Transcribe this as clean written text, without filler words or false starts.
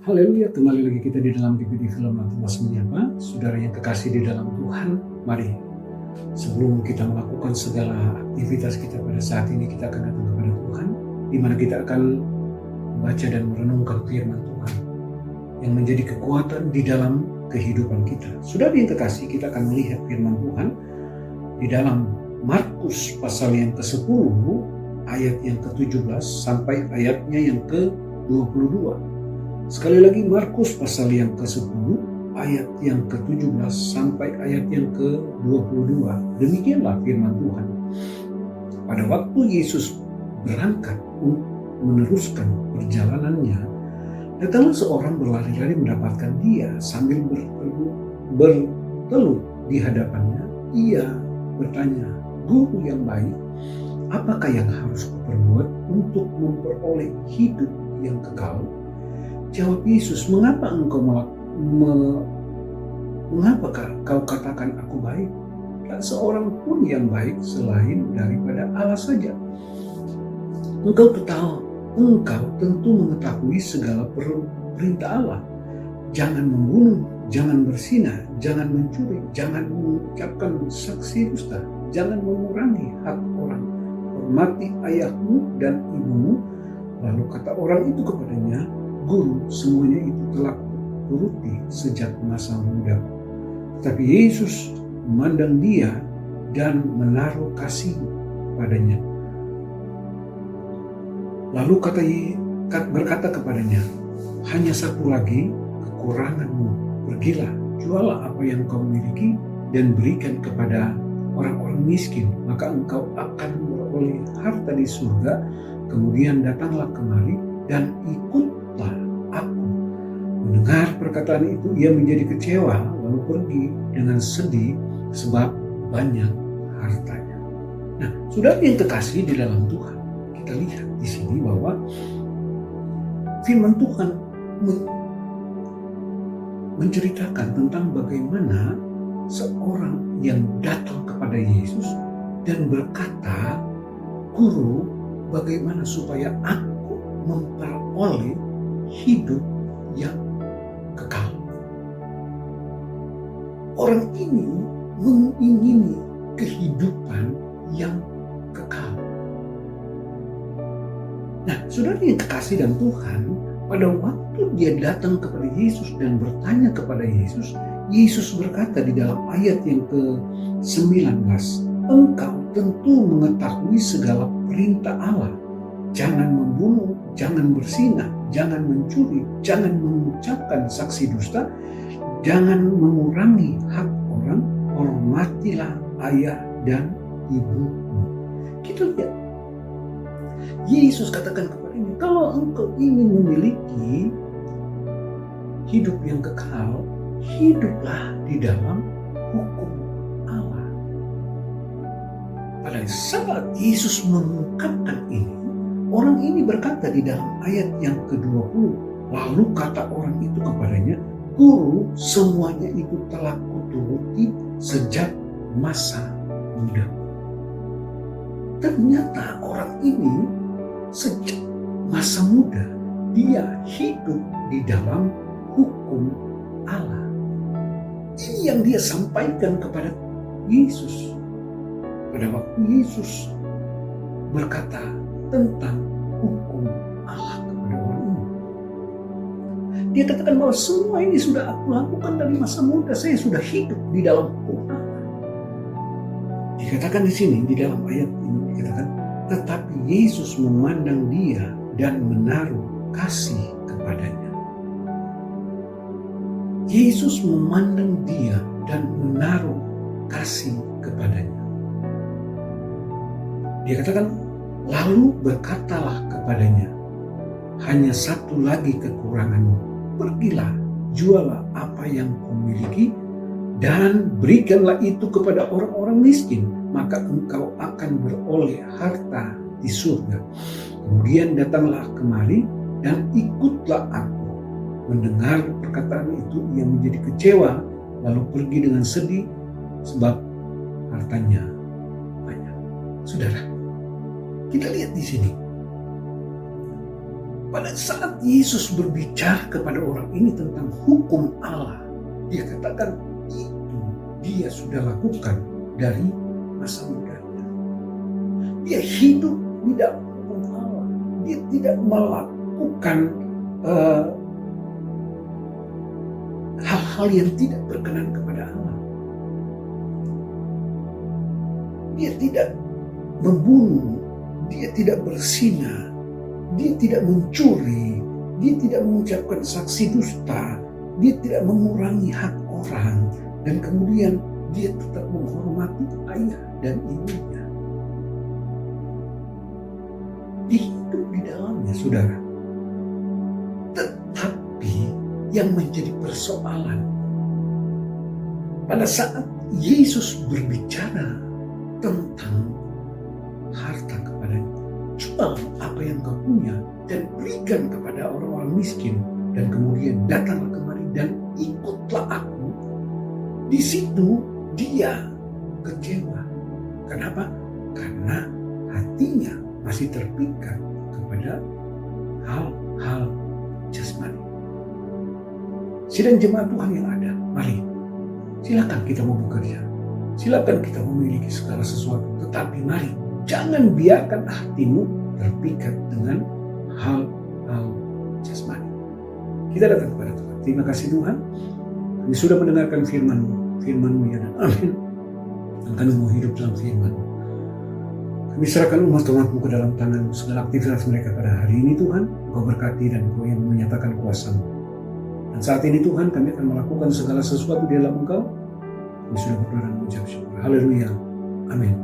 Haleluya, kembali lagi kita di dalam DVD film Tumas Menyapa. Saudara yang kekasih di dalam Tuhan, mari sebelum kita melakukan segala aktivitas kita pada saat ini, kita akan datang kepada Tuhan, di mana kita akan membaca dan merenungkan firman Tuhan yang menjadi kekuatan di dalam kehidupan kita. Saudara yang kekasih, kita akan melihat firman Tuhan di dalam Markus pasal yang ke-10 ayat yang ke-17 sampai ayatnya yang ke-22. Sekali lagi Markus pasal yang ke-10 ayat yang ke-17 sampai ayat yang ke-22. Demikianlah firman Tuhan. Pada waktu Yesus berangkat untuk meneruskan perjalanannya, datanglah seorang berlari-lari mendapatkan dia sambil bertelut di hadapannya. Ia bertanya, "Guru yang baik, apakah yang harus kuperbuat untuk memperoleh hidup yang kekal?" Jawab Yesus, "Mengapa kau katakan aku baik? Tak seorang pun yang baik selain daripada Allah saja. Engkau tentu mengetahui segala perintah Allah. Jangan membunuh, jangan berzina, jangan mencuri, jangan mengucapkan saksi dusta, jangan mengurangi hak orang, hormati ayahmu dan ibumu." Lalu kata orang itu kepadanya, "Guru, semuanya itu telah kuturuti sejak masa muda." Tetapi Yesus memandang dia dan menaruh kasih padanya. Lalu berkata kepadanya, "Hanya satu lagi kekuranganmu. Pergilah, jualah apa yang kau miliki dan berikan kepada orang-orang miskin, maka engkau akan beroleh harta di surga. Kemudian datanglah kemari dan ikutlah aku." Mendengar perkataan itu, ia menjadi kecewa lalu pergi dengan sedih sebab banyak hartanya. Nah, saudara yang kekasih di dalam Tuhan, kita lihat di sini bahwa firman Tuhan menceritakan tentang bagaimana seorang yang datang kepada Yesus dan berkata, "Guru, bagaimana supaya aku memperoleh hidup yang kekal?" Orang ini mengingini kehidupan yang kekal. Nah, saudara yang kekasih dan Tuhan, pada waktu dia datang kepada Yesus dan bertanya kepada Yesus, Yesus berkata di dalam ayat yang ke-19, "Engkau tentu mengetahui segala perintah Allah. Jangan membunuh, jangan berzina, jangan mencuri, jangan mengucapkan saksi dusta, jangan mengurangi hak orang, hormatilah ayah dan ibumu." Kita lihat, Yesus katakan kepadanya, kalau engkau ingin memiliki hidup yang kekal, hiduplah di dalam hukum Allah. Pada saat Yesus mengungkapkan ini, orang ini berkata di dalam ayat yang ke-20, lalu kata orang itu kepadanya, "Guru, semuanya itu telah kuturuti sejak masa muda." Ternyata orang ini sejak masa muda dia hidup di dalam hukum Allah. Ini yang dia sampaikan kepada Yesus pada waktu Yesus berkata tentang hukum Allah kepada orang ini. Dia katakan bahwa semua ini sudah aku lakukan dari masa muda. Saya sudah hidup di dalam hukum Allah. Dikatakan di sini, di dalam ayat ini dikatakan, tetapi Yesus memandang dia dan menaruh kasih kepadanya. Yesus memandang dia dan menaruh kasih kepadanya. Dia katakan, lalu berkatalah kepadanya, "Hanya satu lagi kekuranganmu. Pergilah, jualah apa yang kau miliki dan berikanlah itu kepada orang-orang miskin, maka engkau akan beroleh harta di surga. Kemudian datanglah kemari dan ikutlah aku." Mendengar perkataan itu, ia menjadi kecewa lalu pergi dengan sedih sebab hartanya banyak. Saudara, kita lihat di sini Pada saat Yesus berbicara kepada orang ini tentang hukum Allah, dia katakan itu dia sudah lakukan dari masa mudanya. Dia hidup di dalam hukum Allah. Dia tidak melakukan hal-hal yang tidak berkenan kepada Allah. Dia tidak membunuh, dia tidak berzina, dia tidak mencuri, dia tidak mengucapkan saksi dusta, dia tidak mengurangi hak orang, dan kemudian dia tetap menghormati ayah dan ibunya. Dia hidup di dalamnya, saudara. Tetapi yang menjadi persoalan, pada saat Yesus berbicara tentang harta kepadanya, jual apa yang kau punya dan berikan kepada orang-orang miskin, dan kemudian datanglah kemari dan ikutlah aku. Di situ dia kecewa. Kenapa? Karena hatinya masih terpikat kepada hal-hal jasmani. Sidang jemaat Tuhan yang ada, mari silakan kita mau bekerja, silakan kita memiliki segala sesuatu, tetapi mari jangan biarkan hatimu terpikat dengan hal-hal jasmani. Kita datang kepada Tuhan. Terima kasih Tuhan, kami sudah mendengarkan firman-Mu ya, dan amin. Dan kami mau hidup dalam firman-Mu. Kami serahkan umat-umat-Mu ke dalam tangan-Mu, segala aktivitas mereka pada hari ini Tuhan. Kau berkati dan Kau yang menyatakan kuasa-Mu. Dan saat ini Tuhan, kami akan melakukan segala sesuatu di dalam Engkau. Kami sudah berdoa dan mengucap syukur. Haleluya. Amin.